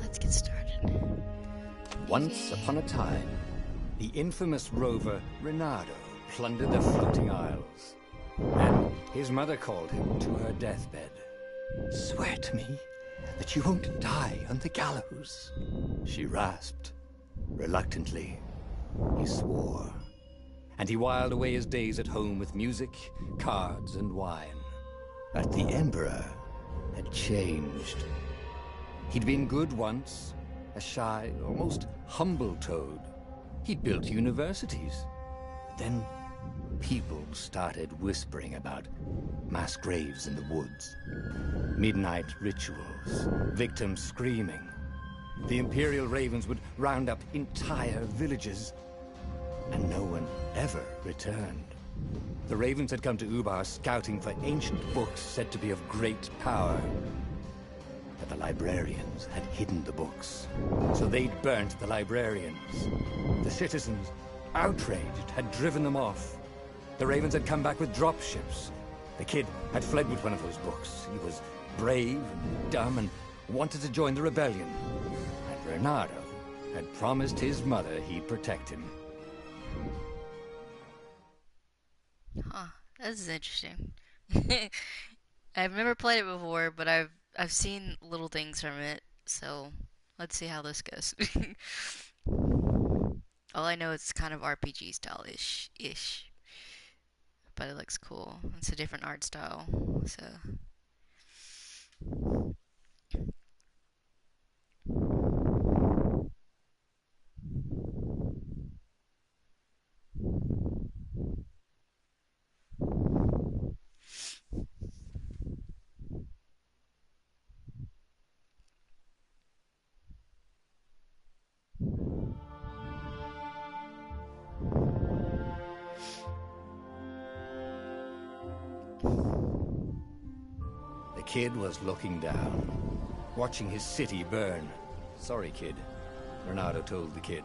Let's get started. Once upon a time, the infamous rover Reynardo plundered the floating isles. Then his mother called him to her deathbed. "Swear to me that you won't die on the gallows," she rasped. Reluctantly, he swore. And he whiled away his days at home with music, cards, and wine. But the Emperor had changed. He'd been good once, a shy, almost humble toad. He'd built universities. Then people started whispering about mass graves in the woods, midnight rituals, victims screaming. The Imperial Ravens would round up entire villages, and no one ever returned. The Ravens had come to Ubar scouting for ancient books said to be of great power. But the librarians had hidden the books, so they'd burnt the librarians. The citizens, outraged, had driven them off. The Ravens had come back with dropships. The kid had fled with one of those books. He was brave and dumb and wanted to join the rebellion. And Reynardo had promised his mother he'd protect him. Huh, this is interesting. I've never played it before, but I've seen little things from it, so let's see how this goes. All I know is it's kind of RPG style-ish, but it looks cool. It's a different art style, so. The kid was looking down, watching his city burn. "Sorry, kid," Reynardo told the kid.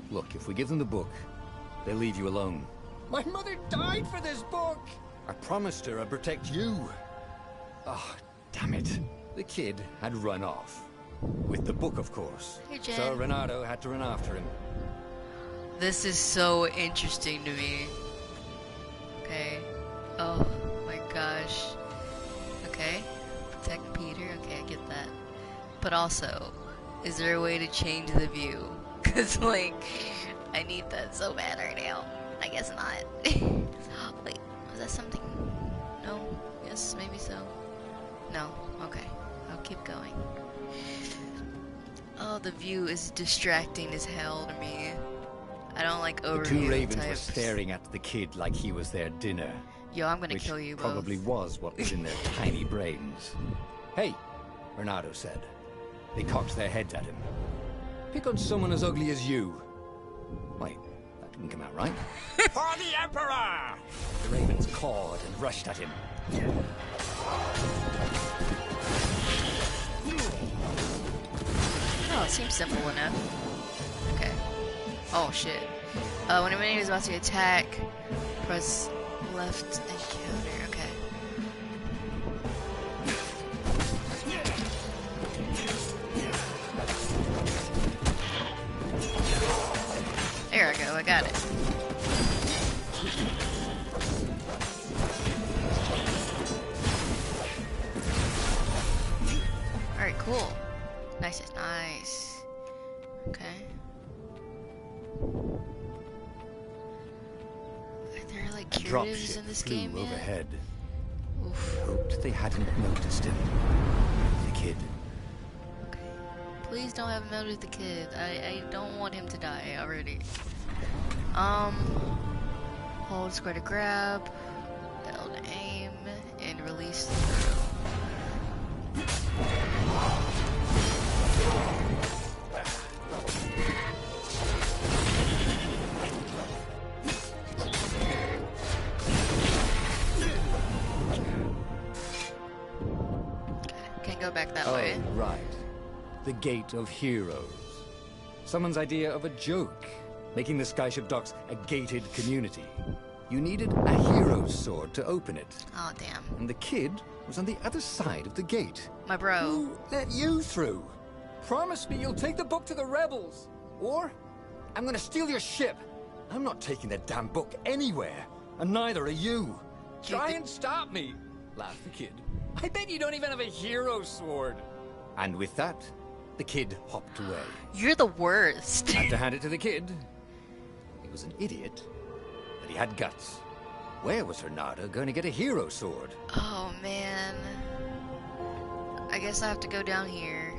"Look, if we give them the book, they'll leave you alone." "My mother died for this book!" "I promised her I'd protect you." Oh, damn it. The kid had run off. With the book, of course. Hey, Jen. So Reynardo had to run after him. This is so interesting to me. Okay. Oh my gosh. Okay. Protect Peter. Okay, I get that. But also, is there a way to change the view? Cause like, I need that so bad right now. I guess not. Wait, was that something? No? Yes, maybe so. No. Okay. I'll keep going. Oh, the view is distracting as hell to me. I don't like overview The two ravens types. were staring at the kid like he was their dinner. Yo, I'm gonna Which kill you both. probably was what was in their tiny brains. "Hey," Reynardo said. They cocked their heads at him. "Pick on someone as ugly as you." Wait, that didn't come out right. "For the Emperor!" The ravens cawed and rushed at him. Oh, it seems simple enough. Okay. Oh shit. When a minion is about to attack, press left and counter. Okay. There we go. I got it. All right. Cool. Nice. Nice. Okay. Are there like curatives in this game flew yet? overhead. Oof. Hoped they hadn't noticed him. The kid. Okay. Please don't have him notice the kid. I don't want him to die already. Hold square to grab, L to aim, and release the throw. Can't go back that way. Oh, right. The Gate of Heroes. Someone's idea of a joke, making the Skyship Docks a gated community. You needed a hero's sword to open it. Oh, damn. And the kid was on the other side of the gate. My bro. Who let you through? Promise me you'll take the book to the rebels. Or I'm gonna steal your ship. I'm not taking that damn book anywhere. And neither are you. Try and stop me, laughed the kid. I bet you don't even have a hero sword. And with that, the kid hopped away. You're the worst. Had to hand it to the kid. He was an idiot, but he had guts. Where was Renato going to get a hero sword? Oh, man. I guess I have to go down here.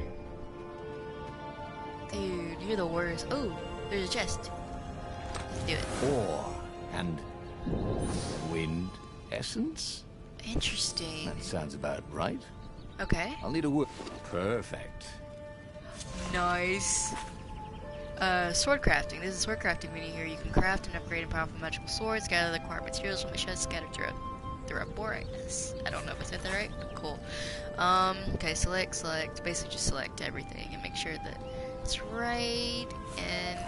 Dude, you're the worst. Oh, there's a chest. Let's do it. Ore and wind essence? Interesting. That sounds about right. Okay. I'll need a wood. Perfect. Nice. Sword crafting. This is sword crafting menu here. You can craft and upgrade a powerful magical swords, gather the required materials from the chest scattered throughout brightness. I don't know if I said that right, but cool. Okay, select. Basically just select everything and make sure that it's right. And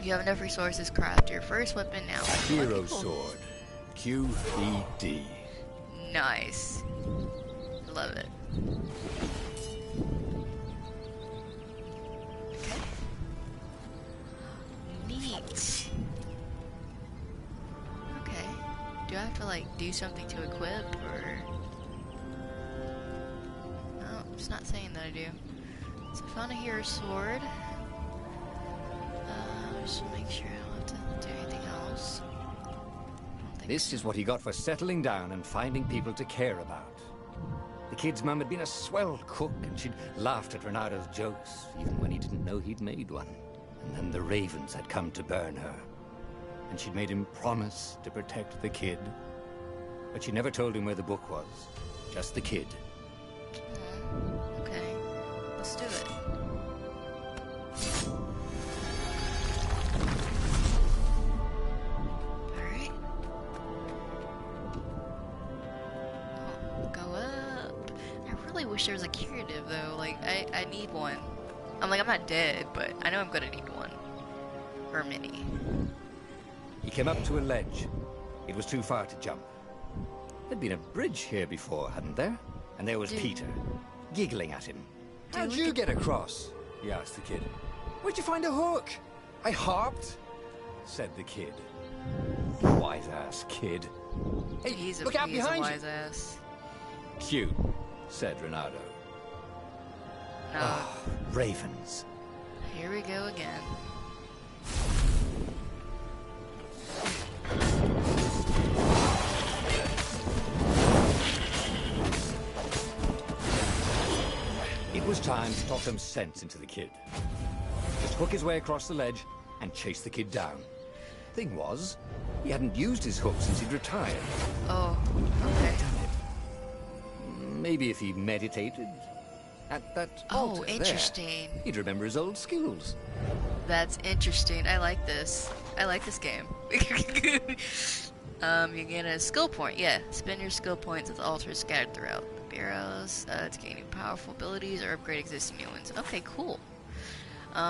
you have enough resources. Craft your first weapon now. Hero Okay, cool. sword. QED. Nice. Love it. Okay. Neat. Okay. Do I have to like do something to equip or? No, it's not saying that I do. So I found a hero sword. Just make sure I don't have to do anything else. This is what he got for settling down and finding people to care about. The kid's mum had been a swell cook, and she'd laughed at Renato's jokes, even when he didn't know he'd made one. And then the ravens had come to burn her. And she'd made him promise to protect the kid. But she never told him where the book was. Just the kid. Okay, let's do it. Alright. Oh, go up. I really wish there was a curative though. Like, I need one. I'm not dead, but I know I'm gonna need one. Or many. He came up to a ledge. It was too far to jump. There'd been a bridge here before, hadn't there? And there was Peter, giggling at him. How'd you get across? He asked the kid. Where'd you find a hook? I hopped, said the kid. Wise ass kid. Hey, look out behind you. Wise ass. Cute, said Renato. No. Ah, ravens. Here we go again. It was time to talk some sense into the kid. Just hook his way across the ledge and chase the kid down. Thing was, he hadn't used his hook since he'd retired. Oh, okay. Maybe if he meditated at that altar interesting. there, he'd remember his old skills. That's interesting. I like this. I like this game. You gain a skill point. Yeah, spend your skill points at the altar scattered throughout the barrows to gain new powerful abilities or upgrade existing new ones. Okay, cool.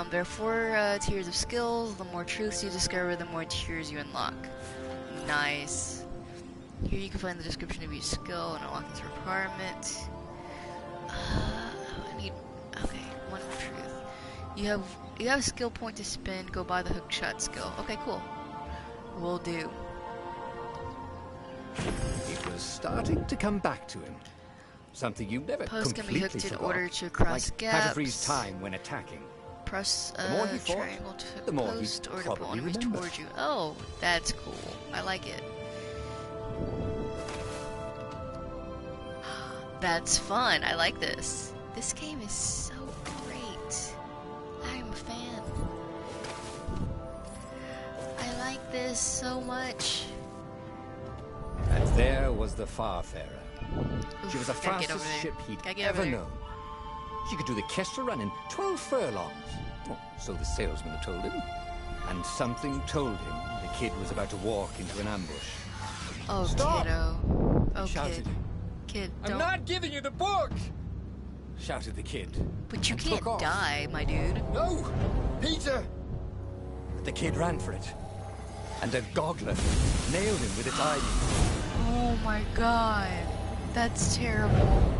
There are 4 tiers of skills. The more truths you discover, the more tiers you unlock. Nice. Here you can find the description of each skill and unlock its requirement. I need... Okay, 1 truth. You have a skill point to spend. Go buy the hook shot skill. Okay, cool. Will do. It was starting to come back to him. Something you never Post can be completely hooked in forgot. order to cross Like gaps. how to freeze time when attacking. Press The more he fought, triangle to hook the more post he'd or to pull probably enemies remember. towards you. Oh, that's cool. I like it. That's fun. I like this. This game is so great. I'm a fan. I like this so much. And there was the Farfarer. She was the Oof, gotta get over fastest there. ship he'd Gotta get ever over there. known. She could do the Kestra run in 12 furlongs. Well, so the salesman had told him. And something told him the kid was about to walk into an ambush. Oh, Stop! kiddo. Oh, He shouted. Kid, I'm don't. not giving you the book! Shouted the kid. But you and can't took off. die, my dude. No! Peter! But the kid ran for it. And a goggler nailed him with its eye. Oh my god. That's terrible.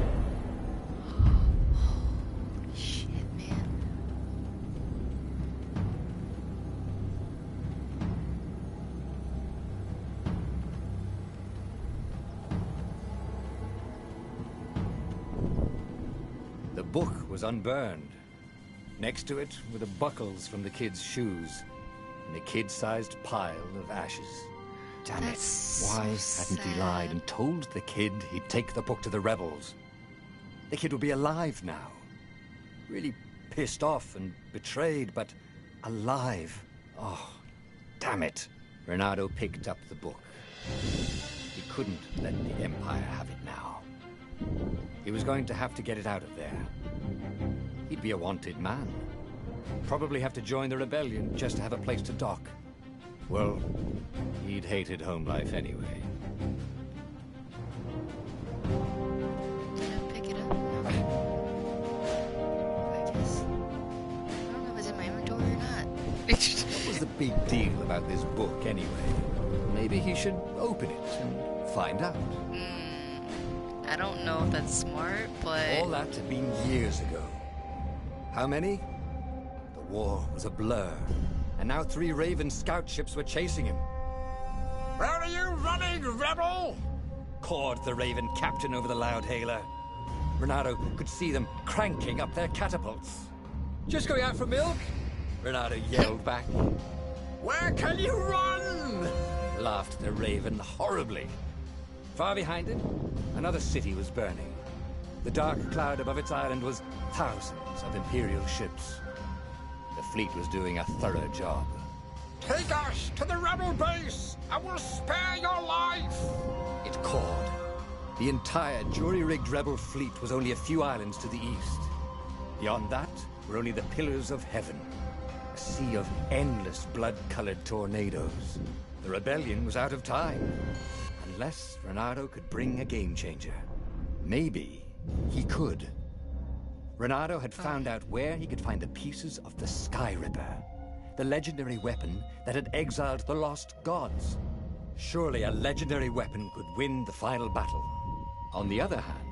book was unburned. Next to it were the buckles from the kid's shoes, and a kid-sized pile of ashes. Damn it. Why hadn't he lied and told the kid he'd take the book to the rebels? The kid would be alive now. Really pissed off and betrayed, but alive. Oh, damn it. Renato picked up the book. He couldn't let the Empire have it now. He was going to have to get it out of there. He'd be a wanted man. Probably have to join the rebellion just to have a place to dock. Well, he'd hated home life anyway. Did I pick it up? I guess. I don't know if it's in my inventory or not. What was the big deal about this book anyway? Maybe he should open it and find out. I don't know if that's smart, but... All that had been years ago. How many? The war was a blur. And now 3 Raven scout ships were chasing him. "Where are you running, rebel?" cawed the Raven captain over the loudhailer. Renato could see them cranking up their catapults. "Just going out for milk?" Renato yelled back. "Where can you run?" laughed the Raven horribly. Far behind it, another city was burning. The dark cloud above its island was thousands of Imperial ships. The fleet was doing a thorough job. "Take us to the rebel base, and we'll spare your life!" it called. The entire jury-rigged rebel fleet was only a few islands to the east. Beyond that were only the pillars of heaven, a sea of endless blood-colored tornadoes. The rebellion was out of time, unless Renato could bring a game-changer. Maybe he could. Renato had found out where he could find the pieces of the Sky Ripper, the legendary weapon that had exiled the lost gods. Surely a legendary weapon could win the final battle. On the other hand,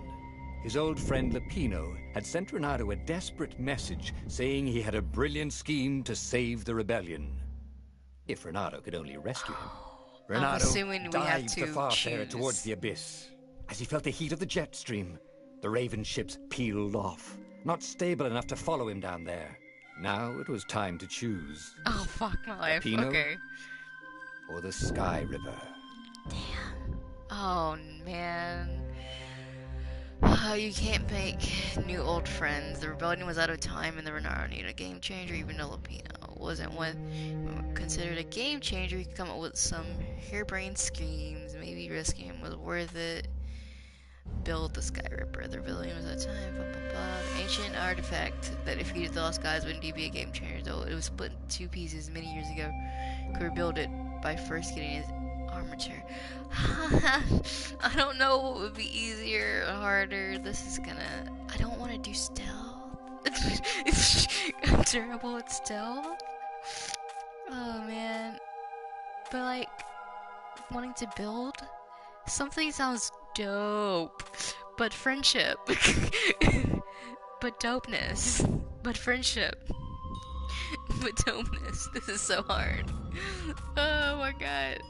his old friend Lapino had sent Renato a desperate message saying he had a brilliant scheme to save the rebellion. If Renato could only rescue him. Renato dived the Farfarer towards the abyss. As he felt the heat of the jet stream, the Raven ships peeled off, not stable enough to follow him down there. Now it was time to choose. Oh, fuck my life. Lapino Okay. or the Sky Ripper. Damn. Oh, man. You can't make new old friends. The rebellion was out of time and the Renato needed a game changer, even though Lapino wasn't considered a game changer. He could come up with some harebrained schemes. Maybe risking him was worth it. Build the Sky Ripper. The rebellion was out of time. Blah, blah, blah. The ancient artifact that defeated the Lost Gods would indeed be a game changer, though it was split in 2 pieces many years ago. Could rebuild it by first getting his armature. I don't know what would be easier or harder. This is gonna... I don't want to do stealth. I'm terrible at stealth. Oh, man. But, like, wanting to build something sounds dope. But friendship. But dopeness. But friendship. But dopeness. This is so hard. Oh my god.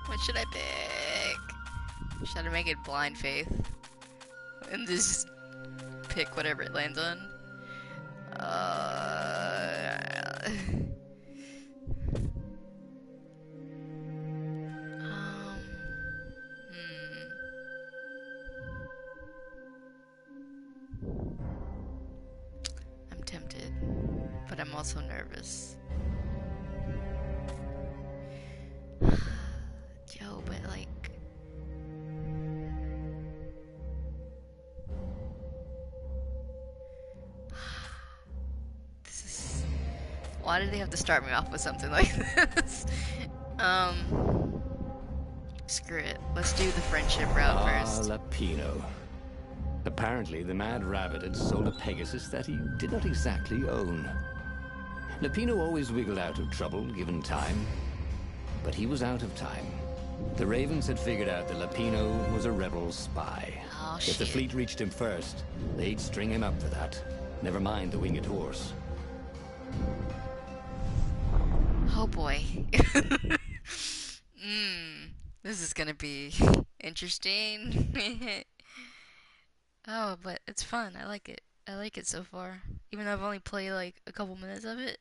What should I pick? Should I make it blind faith? And just pick whatever it lands on? I'm tempted, but I'm also nervous. Yo, but like... This is... Why did they have to start me off with something like this? Screw it. Let's do the friendship route first. Lapino. Apparently, the Mad Rabbit had sold a Pegasus that he did not exactly own. Lapino always wiggled out of trouble, given time. But he was out of time. The Ravens had figured out that Lapino was a rebel spy. Oh, If the shit. fleet reached him first, they'd string him up for that. Never mind the winged horse. Oh boy. This is gonna be interesting. Oh, but it's fun. I like it. I like it so far. Even though I've only played like a couple minutes of it.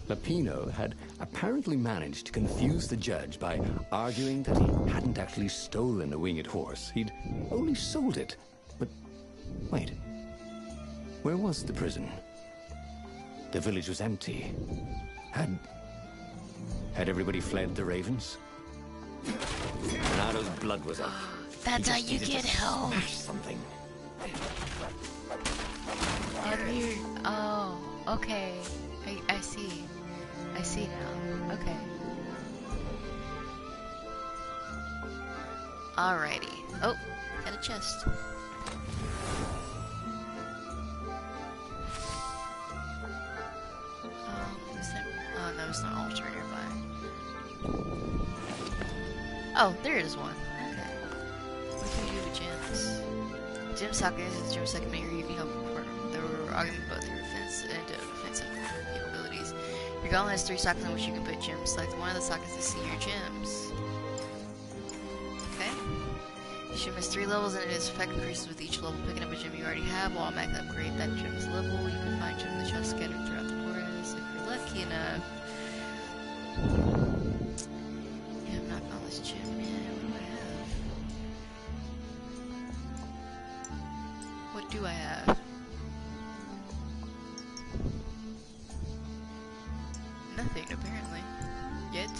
Lapino had apparently managed to confuse the judge by arguing that he hadn't actually stolen a winged horse. He'd only sold it. But wait, where was the prison? The village was empty. Had everybody fled the ravens? Renado's blood was up. That's how you get help. Smash something. Oh, okay. I see. I see now. Okay. Alrighty. Oh, got a chest. Is there... Oh, no, it's not altar nearby. Oh, there is one. Okay. What can we do with gems? Gem socket is a gem socket may give you help for the argument both your defense and defensive capabilities. Your golem has 3 sockets in which you can put gems. Select one of the sockets to see your gems. Okay. You should miss 3 levels and its effect increases with each level. Picking up a gem you already have will automatically upgrade that gem's level. You can find gem in the chest scattered throughout the forest if you're lucky enough. Yeah, I'm not found this gem yet. What do I have? What do I have? Nothing, apparently. Yet.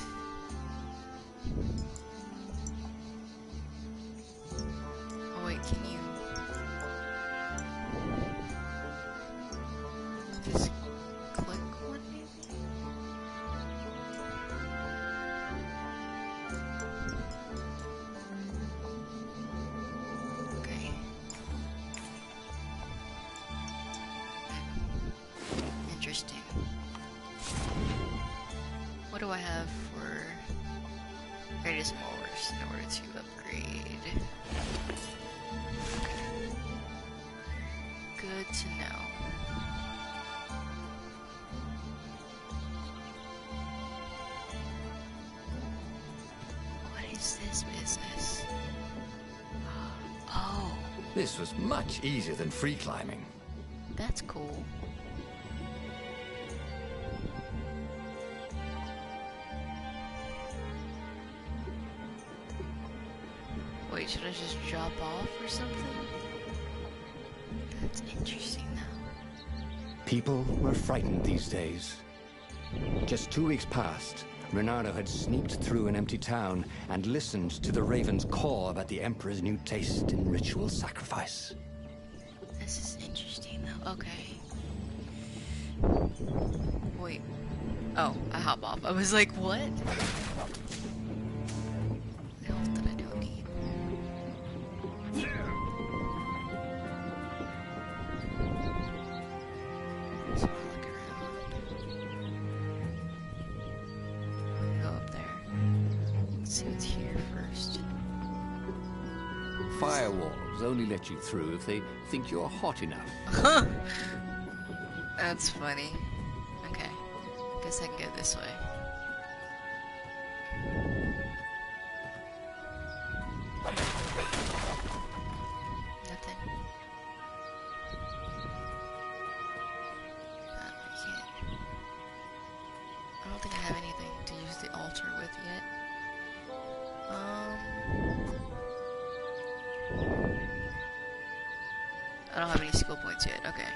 Oh wait, can you... just click one maybe? Okay. Interesting. What do I have for greatest molars in order to upgrade? Okay. Good to know. What is this business? Oh, This was much easier than free climbing. that's cool. Wait, should I just drop off or something? That's interesting now. People were frightened these days. Just 2 weeks past, Renato had sneaked through an empty town and listened to the ravens call about the Emperor's new taste in ritual sacrifice. This is interesting though. Okay. Wait. Oh, I hop off. I was like, what? The hell that I don't need. So I look around. I'll go up there. Let's see what's here first. Firewalls only let you through if they think you're hot enough. That's funny. Okay. Guess I can go this way. Nothing. I can't. I don't think I have anything to use the altar with yet. I don't have any skill points yet. Okay.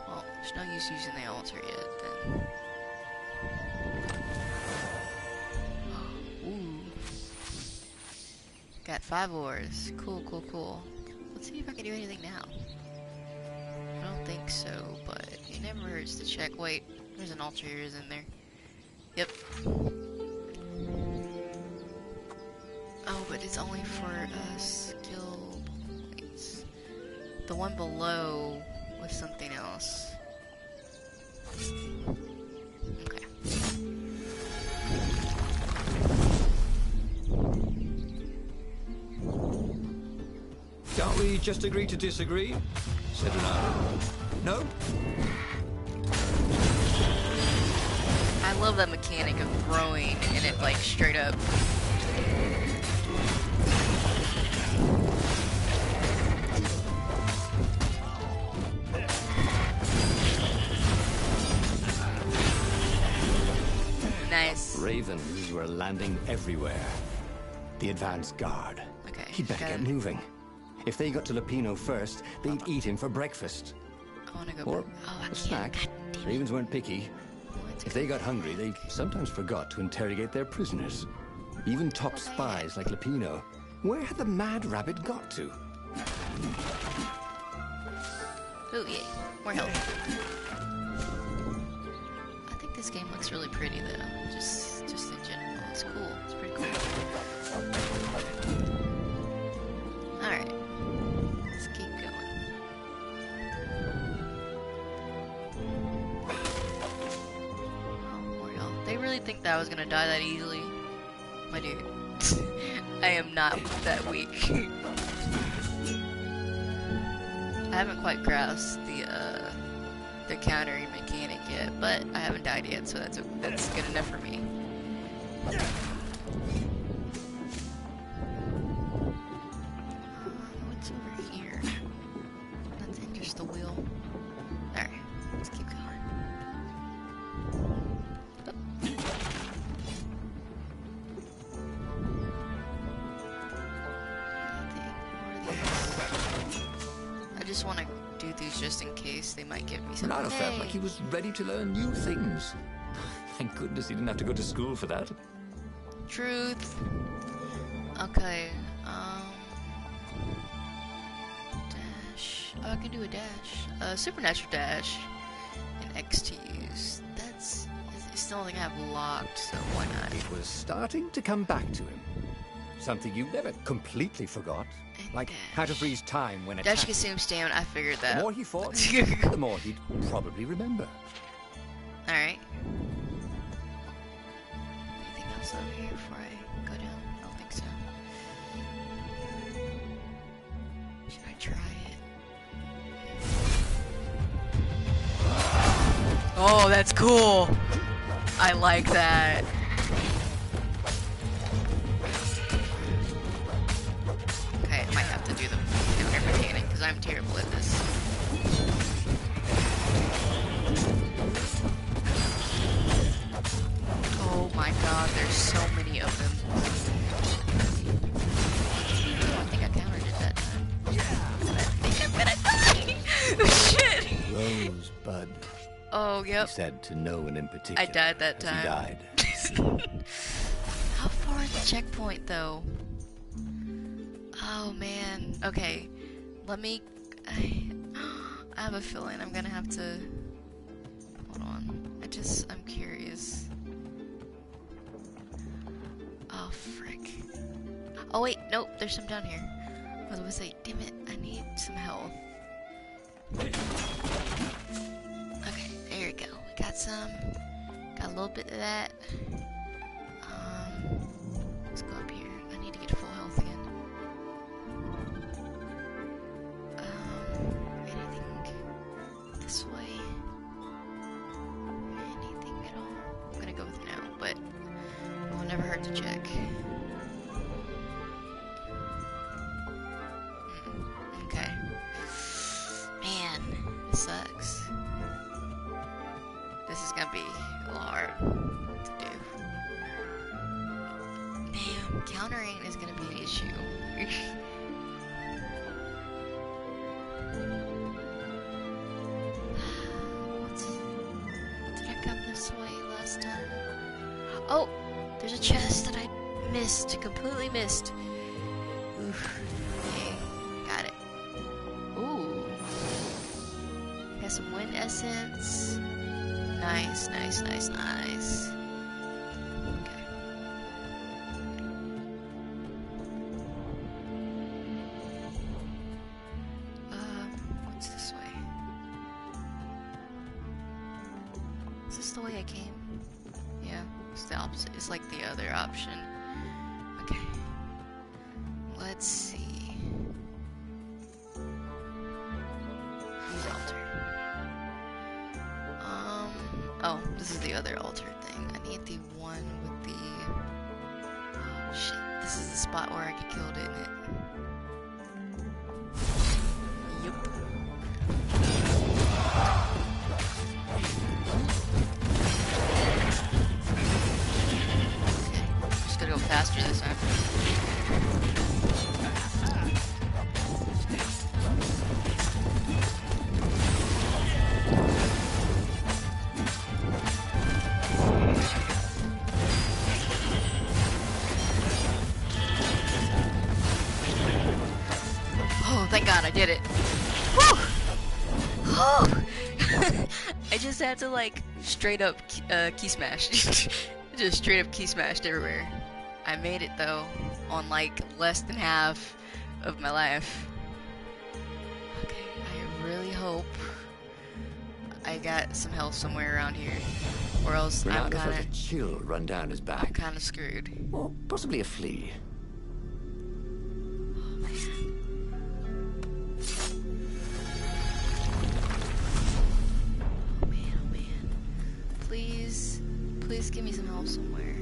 Well, there's no use using the altar yet, then. Ooh. Got 5 ores. Cool, cool, cool. Let's see if I can do anything now. I don't think so, but it never hurts to check. Wait, there's an altar here, isn't there? Yep. Oh, but it's only for skill points. The one below was something else. Okay. can't we just agree to disagree? Said Renato. No? I love that mechanic of throwing and it like straight up. Nice. Ravens were landing everywhere. The advance guard. Okay. He'd better get moving. If they got to Lupino first, they'd eat him for breakfast. I wanna go. Or oh, I a snack. can't. God damn it. Ravens weren't picky. If they got hungry, they sometimes forgot to interrogate their prisoners. Even top spies like Lupino. Where had the mad rabbit got to? Oh yeah, more health. I think this game looks really pretty though. Just in general, it's cool. It's pretty cool. All right, let's keep going. Oh, more health. They really think that I was gonna die that easily, my dude. I am not that weak. I haven't quite grasped the countering mechanic yet, but I haven't died yet, so that's good enough for me. What's over here? Nothing, just the wheel. Alright, let's keep going. I just want to do these just in case they might give me something. Renato felt like he was ready to learn new things. Thank goodness he didn't have to go to school for that. Truth. Okay. Dash. Oh, I can do a dash. Supernatural dash. And X to use. It's the only thing I have locked, so why not? It was starting to come back to him. Something you never completely forgot. And Like dash. how to freeze time when Dash attacking. consumes stamina. I figured The that. more he fought, the more he'd probably remember. Alright. Anything else over here before I go down? I don't think so. Should I try it? Oh, that's cool! I like that. Okay, I might have to do the counter mechanic because I'm terrible at this. Oh my god, there's so many of them. I think I countered it that time. I think I'm gonna die! Shit! Rosebud. Oh, yep. He said to no one in particular. I died that as time. He died. How far is the checkpoint, though? Oh, man. Okay. Let me... I have a feeling I'm gonna have to... Hold on. I'm curious. Oh, frick. Oh, wait. Nope. There's some down here. I was gonna say, damn it. I need some health. Okay. There we go. We got some. Got a little bit of that. Let's go up here. I need to get full health again. Anything this way? Anything at all? I'm gonna go with no, but it will never hurt to check. Okay. Man, this sucks. This is gonna be a little hard to do. Damn, countering is gonna be an issue. Did I come this way last time? Oh, there's a chest that I missed, completely missed. Oof. Okay, got it. Ooh. Got some wind essence. Nice, nice, nice, nice. Okay. What's this way? Is this the way I came? Yeah, it's the opposite. It's like the other option. Okay. Let's see. Oh, this is the other altar thing. I need the one with the... Oh, shit. This is the spot where I get killed, isn't it? Yup. Okay. Just gotta go faster this time. Thank God I did it. Woo! I just had to like straight up key smash. Just straight up key smashed everywhere. I made it though on like less than half of my life. Okay, I really hope I got some health somewhere around here, or else I'm Renato felt kind a chill run down his back. I'm kind of screwed. Or possibly a flea. Please give me some help somewhere.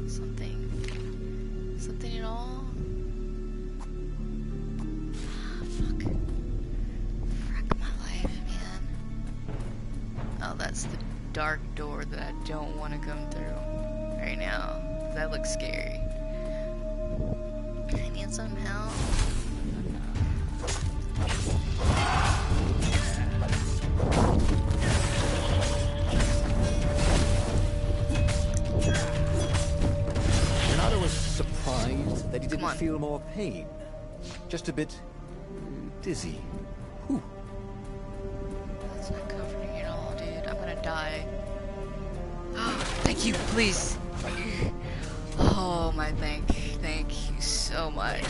Something at all? Fuck. Frick my life, man. Oh, that's the dark door that I don't want to come through right now. That looks scary. I need some help. Surprised that he didn't feel more pain. Just a bit dizzy. Ooh. That's not comforting at all, dude. I'm gonna die. Oh, thank you, please. Oh my thank you so much.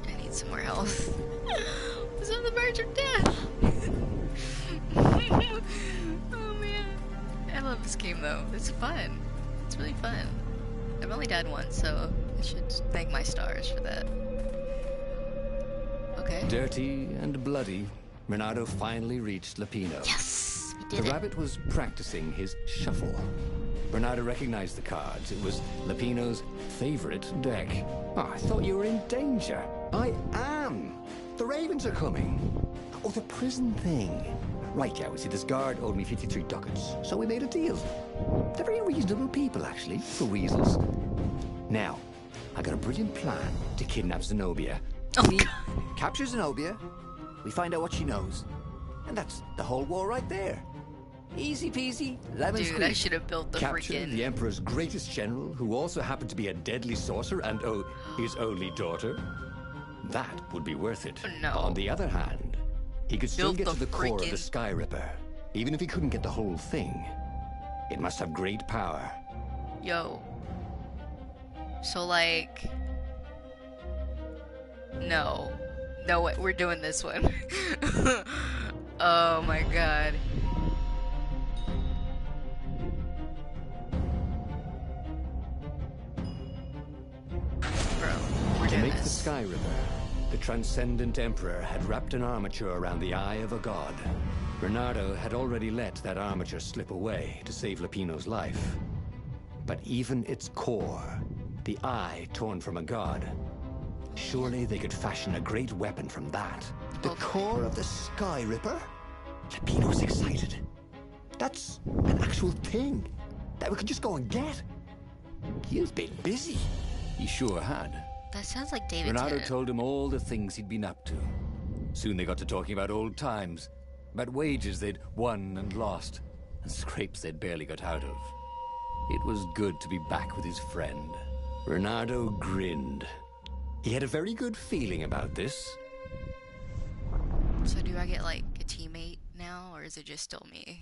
I need some more health. I was on the verge of death. Oh man. I love this game though. It's fun. It's really fun. I've only died once, so I should thank my stars for that. Okay. Dirty and bloody, Renato finally reached Lapino. Yes! We did The it. rabbit was practicing his shuffle. Renato recognized the cards. It was Lapino's favorite deck. Oh, I thought you were in danger. I am. The ravens are coming. Oh, the prison thing. Right, yeah, see, this guard owed me 53 ducats, so we made a deal. They're very reasonable people, actually, for weasels. Now, I got a brilliant plan to kidnap Zenobia. Oh, We capture Zenobia, we find out what she knows, and that's the whole war right there. Easy peasy, lemon dude, I squeeze. should have built the Capture freaking... the Emperor's greatest general, who also happened to be a deadly sorcerer and, oh, his only daughter. That would be worth it. No. On the other hand, he could still Built get to the the core of the freaking- Sky Ripper, even if he couldn't get the whole thing. It must have great power. Yo. So, like... No. No way, we're doing this one. Oh my god. Bro, we're To doing make the this. Sky Ripper, the Transcendent Emperor had wrapped an armature around the eye of a god. Bernardo had already let that armature slip away to save Lapino's life. But even its core, the eye torn from a god, surely they could fashion a great weapon from that. The core of the Sky Ripper? Lapino's excited. That's an actual thing that we could just go and get. He's been busy. He sure had. That sounds like David Renato Tennant. told him all the things he'd been up to. Soon they got to talking about old times, about wages they'd won and lost, and scrapes they'd barely got out of. It was good to be back with his friend. Renato grinned. He had a very good feeling about this. So do I get like a teammate now, or is it just still me?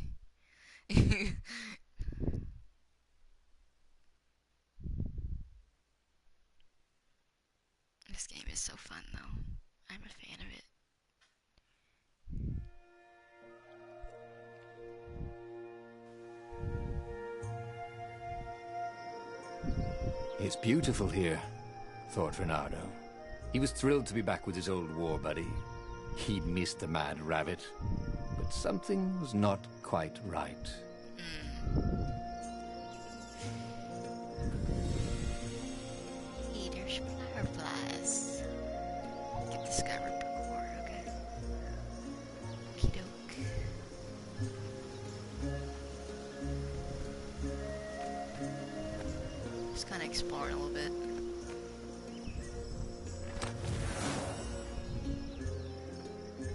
This game is so fun though. I'm a fan of it. It's beautiful here, thought Renato. He was thrilled to be back with his old war buddy. He'd missed the mad rabbit, but something was not quite right. Hey, there's fireflies. Get this guy Ripper core, okay. Okey doke. Just kind of exploring a little bit.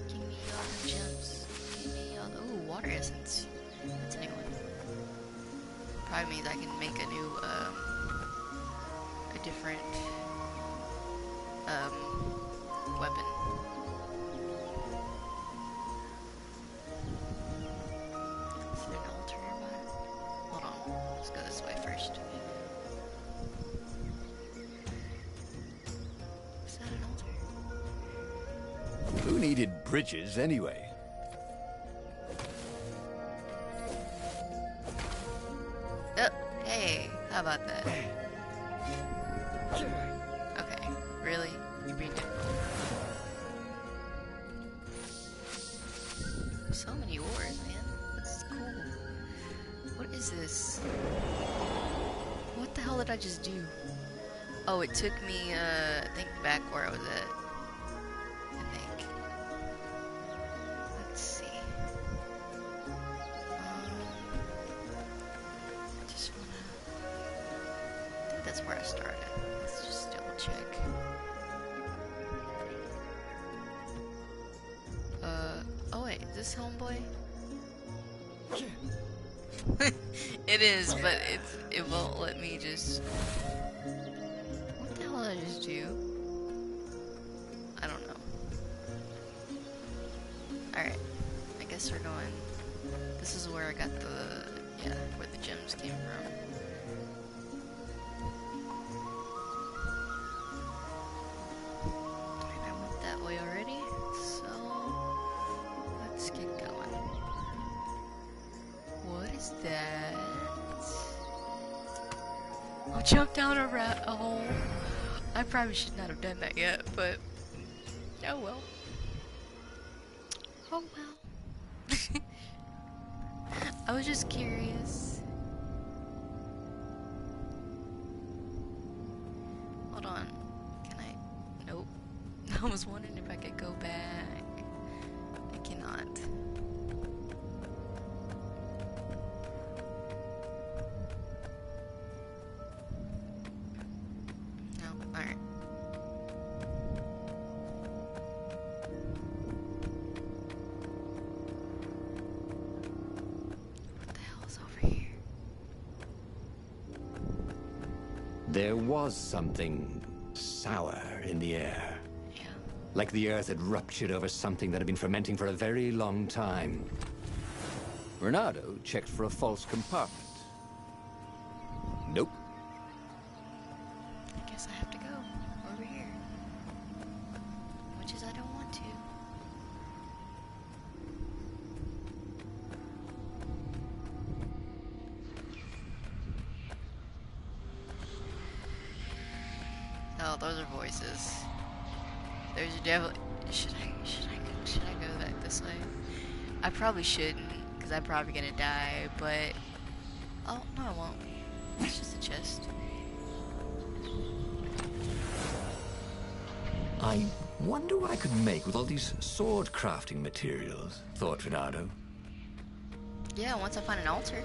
Give me all the gems. Give me all the... Ooh, water essence. That's a new one. Probably means I can make a new, a different, weapon. Is there an altar nearby? Hold on, let's go this way first. Is that an altar? Who needed bridges anyway? Oh, hey, how about that? Okay, really? You're being difficult. So many ores, man. That's cool. What is this? What the hell did I just do? Oh, it took me, I think back where I was at. I think. Let's see. I just wanna... I think that's where I started. Let's just double check. Oh wait, is this homeboy? It is, but it won't let me just... What the hell did I just do? I don't know. Alright, I guess we're going... This is where I got the... Yeah, where the gems came from. And I went that way already, so... Let's get going. What is that? I'll jump down a rat hole. I probably should not have done that yet, but oh well. Oh well. I was just curious. Hold on. Can I? Nope. I was wondering if I could go back. I cannot. Alright. What the hell is over here? There was something sour in the air. Yeah. Like the earth had ruptured over something that had been fermenting for a very long time. Renato checked for a false compartment. Nope. I guess I have to go over here. Which is I don't want to. Oh, those are voices. There's a devil. Should I go back this way? I probably shouldn't, because I'm probably gonna die, but... Oh, no I won't. It's just a chest. I wonder what I could make with all these sword crafting materials, thought Renato. Yeah, once I find an altar.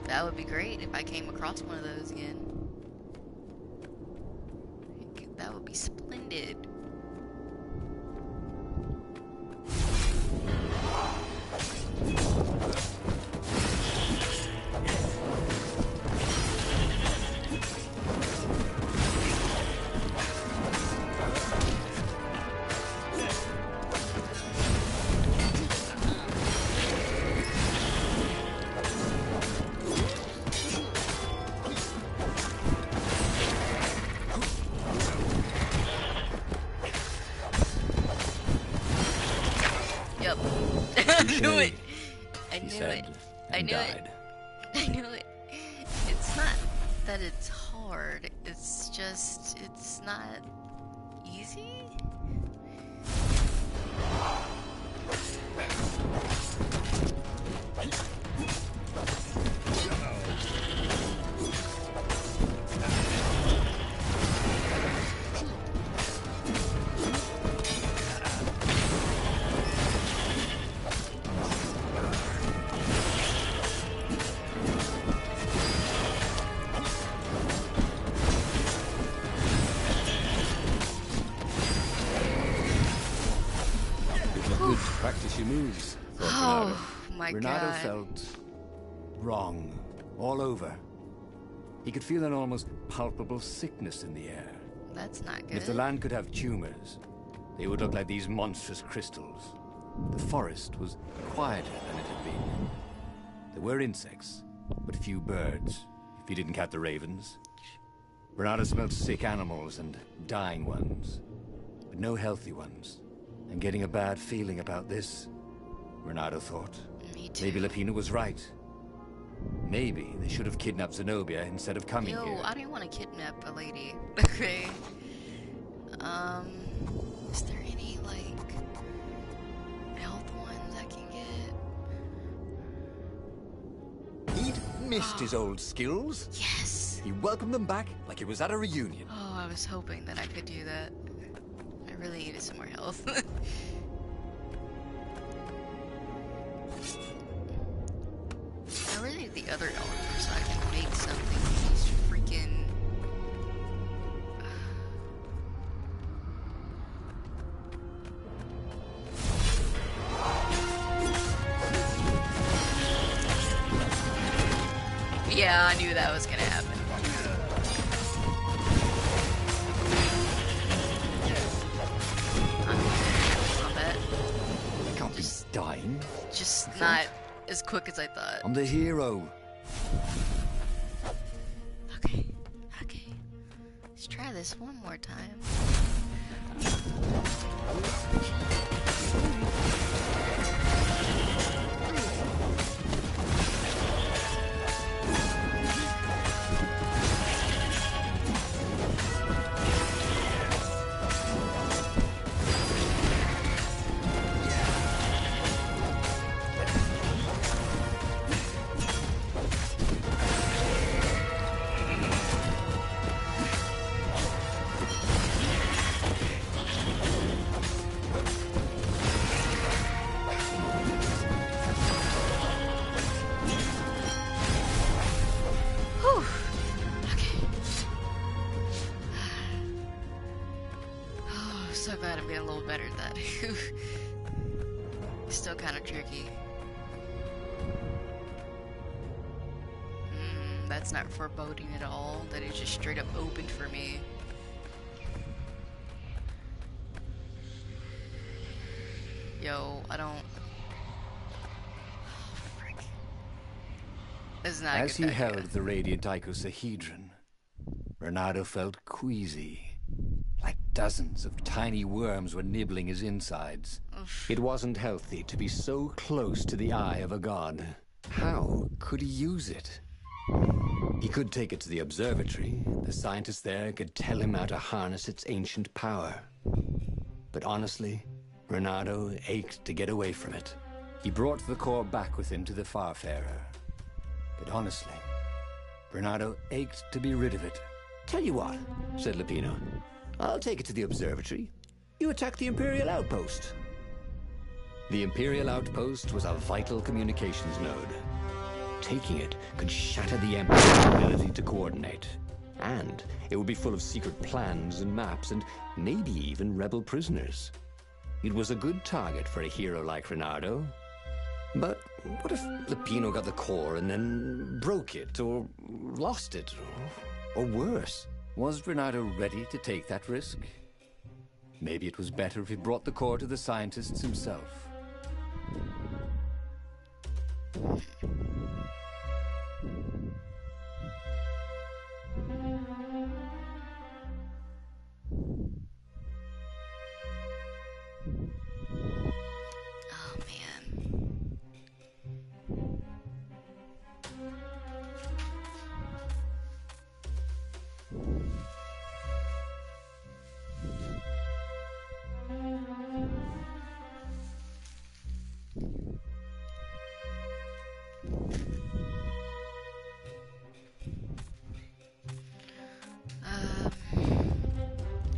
That would be great if I came across one of those again. That would be splendid. Yep. I knew it. I knew it. I knew it. I knew it. It's not that it's hard. It's just, it's not easy. moves, thought Oh Renato. my Renato god. felt wrong all over. He could feel an almost palpable sickness in the air. That's not And good. if the land could have tumors, they would look like these monstrous crystals. The forest was quieter than it had been. There were insects, but few birds, if you didn't count the ravens. Renato smelled sick animals and dying ones, but no healthy ones. And getting a bad feeling about this, Renato thought. Me too. Maybe Lapina was right. Maybe they should have kidnapped Zenobia instead of coming Yo, here. I don't want to kidnap a lady. Okay. Is there any, like, health ones I can get? He'd missed his old skills. Yes! He welcomed them back like it was at a reunion. Oh, I was hoping that I could do that. I really needed some more health. I really need the other elements so I can make something with these freaking... Yeah, I knew that was gonna happen. Not bad. I can't be dying. Just not as quick as I thought. I'm the hero. Okay, okay. Let's try this one more time. Whew. Okay. Oh, so glad I'm getting a little better at that. Still kind of tricky. That's not foreboding at all. That is just straight up opened for me. Yo, I don't... Frick. This is not a As good he idea. held the radiant icosahedron, Renato felt queasy, like dozens of tiny worms were nibbling his insides. Oof. It wasn't healthy to be so close to the eye of a god. How could he use it? He could take it to the observatory. The scientists there could tell him how to harness its ancient power. But honestly, Renato ached to get away from it. He brought the core back with him to the Farfarer. But honestly, Renato ached to be rid of it. Tell you what, said Lapino. I'll take it to the observatory. You attack the Imperial outpost. The Imperial outpost was a vital communications node. Taking it could shatter the Empire's ability to coordinate. And it would be full of secret plans and maps and maybe even rebel prisoners. It was a good target for a hero like Renato. But what if Lapino got the core and then broke it, or lost it, or worse? Was Renato ready to take that risk? Maybe it was better if he brought the core to the scientists himself. Oh man.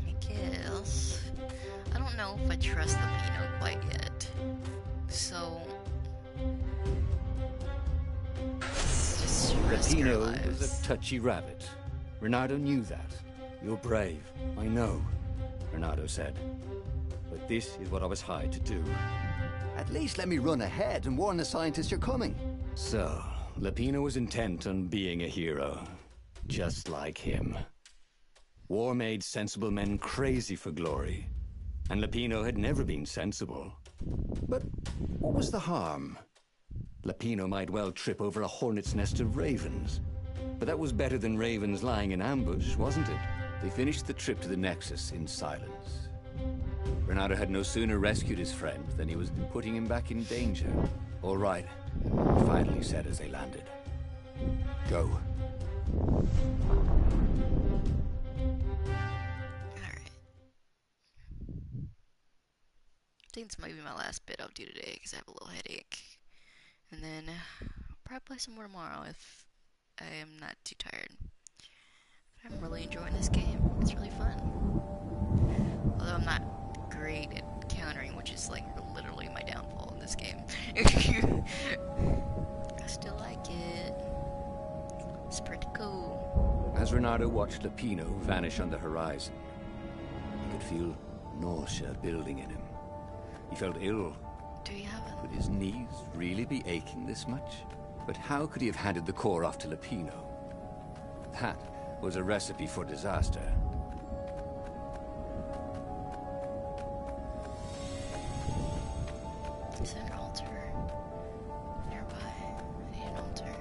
I guess. I don't know if I trust the Pino quite yet. So let's just risk our Lapino lives. was a touchy rabbit. Renato knew that. You're brave, I know, Renato said. But this is what I was hired to do. At least let me run ahead and warn the scientists you're coming. So, Lapino was intent on being a hero, just like him. War made sensible men crazy for glory, and Lapino had never been sensible. But what was the harm? Lapino might well trip over a hornet's nest of ravens, but that was better than ravens lying in ambush, wasn't it? They finished the trip to the Nexus in silence. Renato had no sooner rescued his friend than he was putting him back in danger. All right, he finally said as they landed. Go. Alright. I think this might be my last bit I'll do today because I have a little headache. And then I'll probably play some more tomorrow if I am not too tired. But I'm really enjoying this game. It's really fun. Although I'm not great at countering, which is like literally my downfall in this game. I still like it. It's pretty cool. As Renato watched Lapino vanish on the horizon, he could feel nausea building in him. He felt ill. Do you have Could his knees really be aching this much? But how could he have handed the core off to Lapino? That was a recipe for disaster. Is there an altar nearby? I need an altar.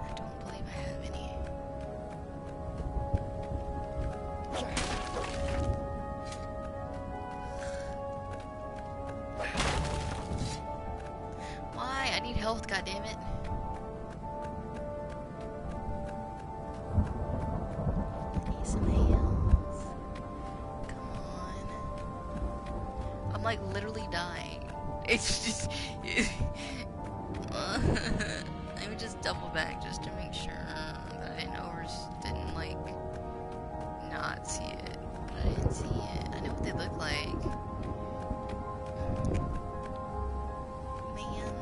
I don't believe I have any. Why? I need health, goddammit. I need some health. Come on. I'm like literally dying. It's just. Let me just double back just to make sure that I didn't like not see it. But I didn't see it. I know what they look like. Man.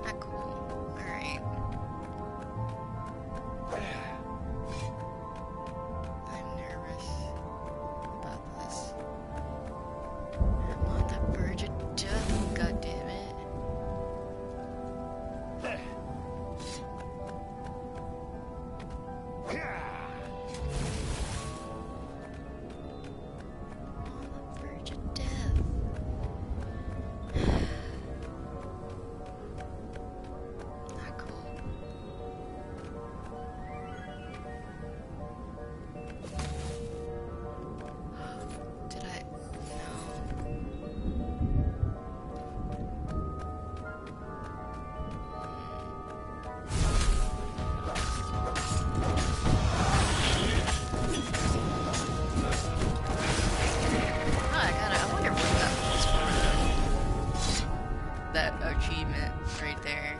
Not cool. Alright. I'm nervous about this. I'm on the verge of death, goddammit. On the verge of death. Not cool. Did I? No. I wonder what that was for. That achievement right there.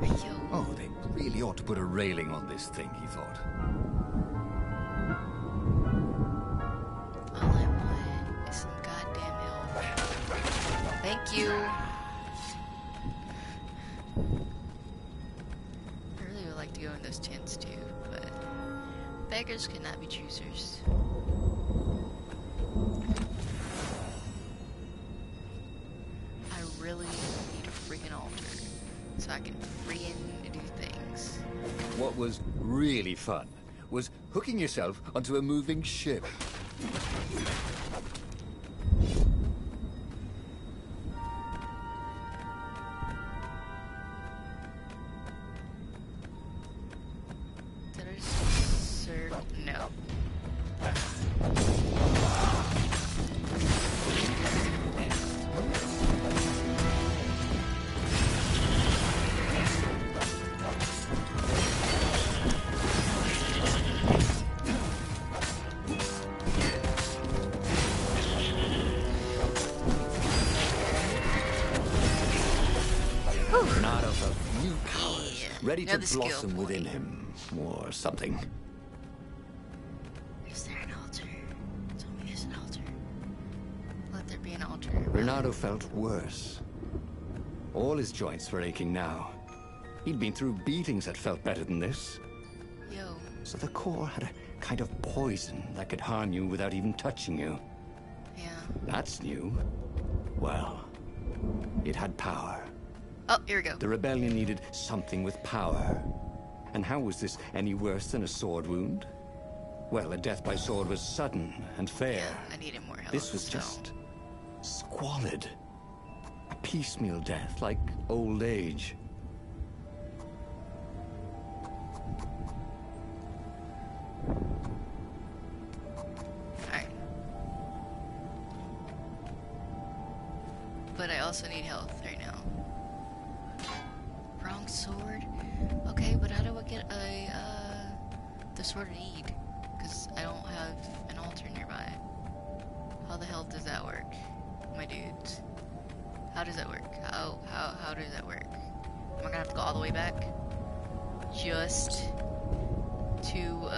Yo. Oh, they really ought to put a railing on this thing, he thought. All I want is some goddamn help. Thank you. I really would like to go in those tents too, but beggars cannot be choosers. I really need a freaking altar so I can freaking do things. What was really fun was hooking yourself onto a moving ship. Did I just serve? No. Renato felt new powers, Yeah. ready to Another skill blossom within point. him, or something. Is there an altar? Tell me there's an altar. Let there be an altar. Renato felt worse. All his joints were aching now. He'd been through beatings that felt better than this. So the core had a kind of poison that could harm you without even touching you. Yeah. That's new. Well, it had power. Oh, here we go. The rebellion needed something with power. And how was this any worse than a sword wound? Well, a death by sword was sudden and fair. Yeah, I needed more health. This was just squalid. A piecemeal death, like old age. Alright. But I also need health right now. Wrong sword? Okay, but how do I get the sword I need? Because I don't have an altar nearby. How the hell does that work, my dudes? How does that work? How does that work? Am I gonna have to go all the way back? Just to,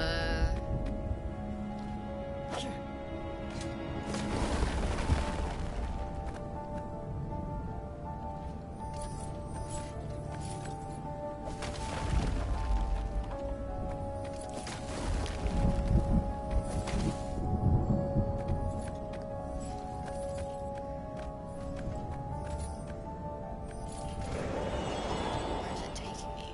where is it taking me?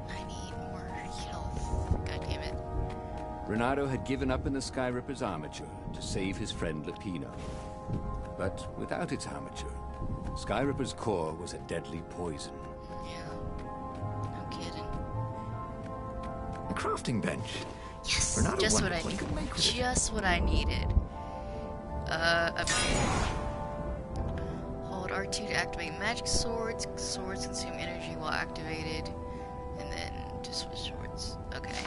I need more health. God damn it. Renato had given up in the Skyripper's armature to save his friend Lupino. But without its armature, Skyripper's core was a deadly poison. Yeah. No kidding. A crafting bench. Yes! Renato Just what wondered I what he needed. could make with it. Just what I needed. Hold R2 to activate magic swords. Swords consume energy while activated. And then to switch swords. Okay.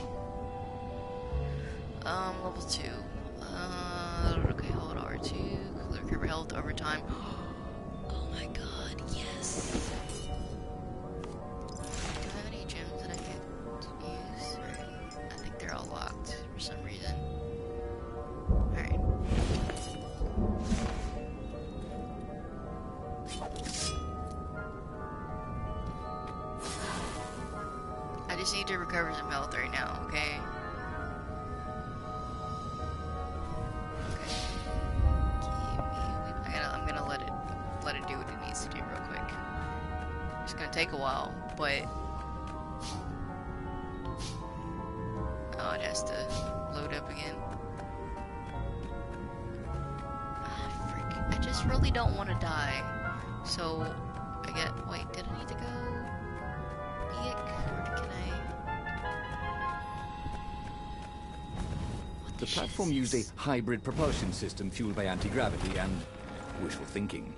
Level 2. Okay, hold R2. Recover health over time. Oh my god, yes! Do I have any gems that I could use? I think they're all locked for some reason. Alright. I just need to recover some health right now, okay? I'm gonna let it do what it needs to do real quick. It's gonna take a while, but oh, it has to load up again. Ah, frick. I just really don't want to die. So I get. Wait, did I need to go? Eek, or can I? What The shit platform is used a this? hybrid propulsion system fueled by anti-gravity and wishful thinking.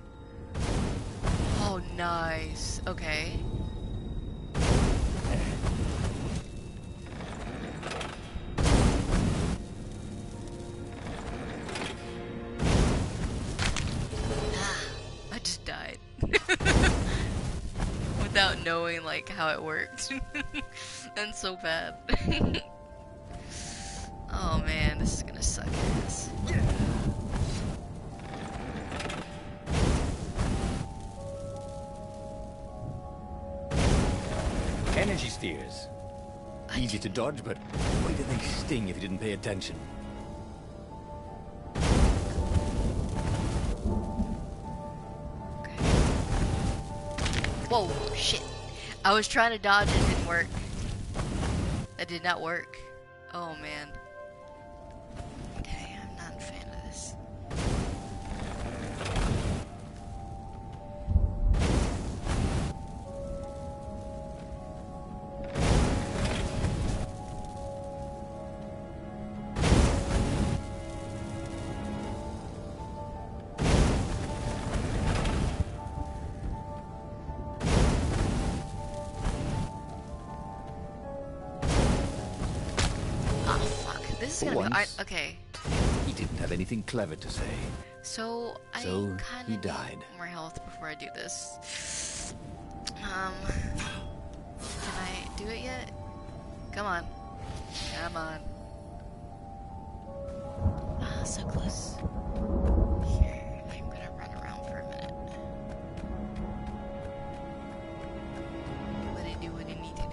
Oh, nice. Okay. I just died. Without knowing, like, how it worked. And so bad. Oh man, this is gonna suck ass. Energy spheres. Easy to dodge, but boy did they sting if you didn't pay attention. Okay. Whoa, shit. I was trying to dodge and it didn't work. That did not work. Oh man. Okay, I'm not a fan of this. Ah, fuck. This is For gonna be. once. Okay. He didn't have anything clever to say. So I So kind he of died. more health before I do this. Can I do it yet? Come on. Come on. Ah, so close. Here, I'm gonna run around for a minute. Do what I need to do.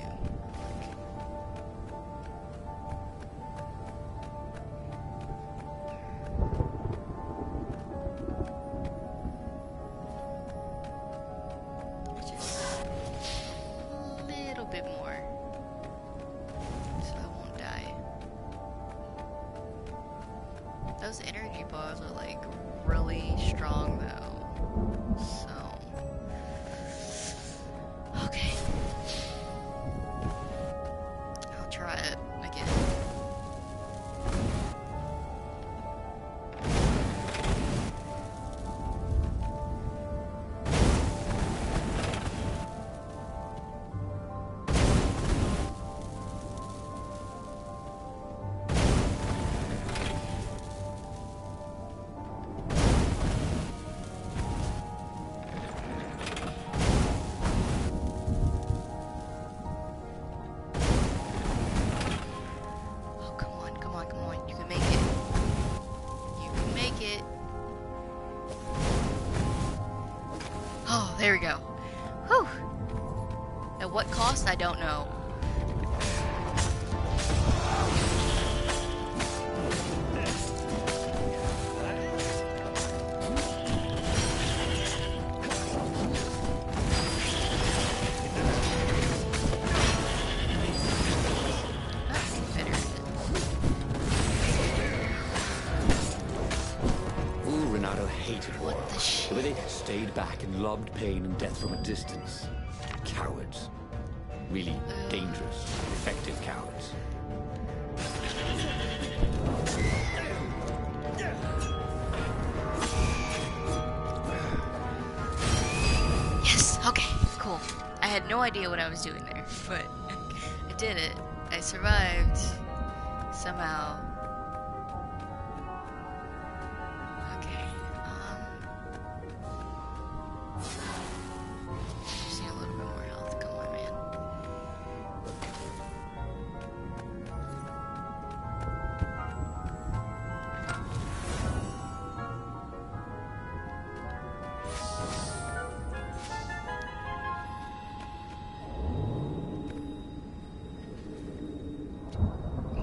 Just a little bit more, so I won't die. Those energy bars are like really strong though, so okay. I'll try it again. Oh, come on, come on, come on. You can make it. You can make it. Oh, there we go. Whew. At what cost, I don't know. That's better. Ooh, Renato hated war. What the shit? The way they stayed back and lobbed pain and death from a distance. Cowards. Really dangerous, effective cowards. Yes, okay, cool. I had no idea what I was doing there, but I did it. I survived. Somehow. Okay, just need a little bit more health. Come on, man.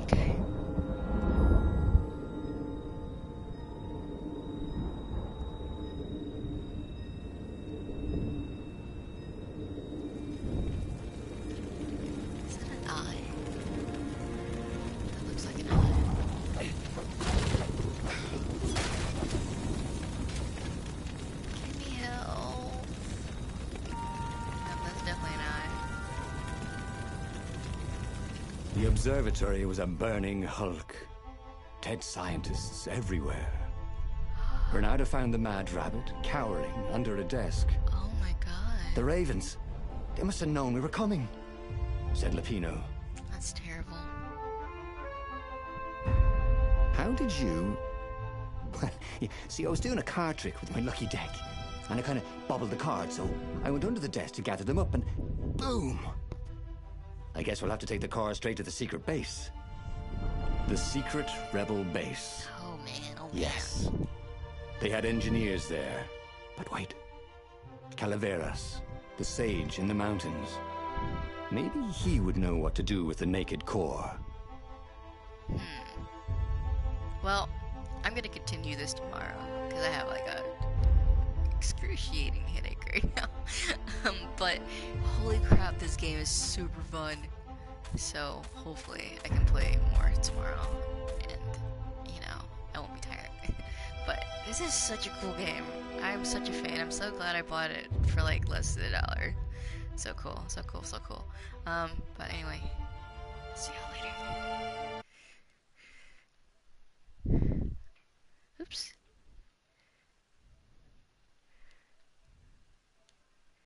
Okay. Is that an eye? That looks like an eye. Give me help. No, that's definitely an eye. The observatory was a burning hulk. Dead scientists everywhere. Bernardo found the mad rabbit cowering under a desk. Oh my god. The ravens, they must have known we were coming, said Lapino. That's terrible. How did you... Well, see, I was doing a card trick with my lucky deck, and I kind of bobbled the cards, so I went under the desk to gather them up, and boom! I guess we'll have to take the car straight to the secret base. The secret rebel base. Oh man, oh man. Yes. They had engineers there. But wait. Calaveras, the sage in the mountains. Maybe he would know what to do with the naked core. Well, I'm gonna continue this tomorrow because I have like a excruciating headache right now. But holy crap, this game is super fun. So hopefully I can play more tomorrow, and you know I won't be tired. But this is such a cool game. I'm such a fan. I'm so glad I bought it for like less than $1. So cool, so cool, so cool. But anyway.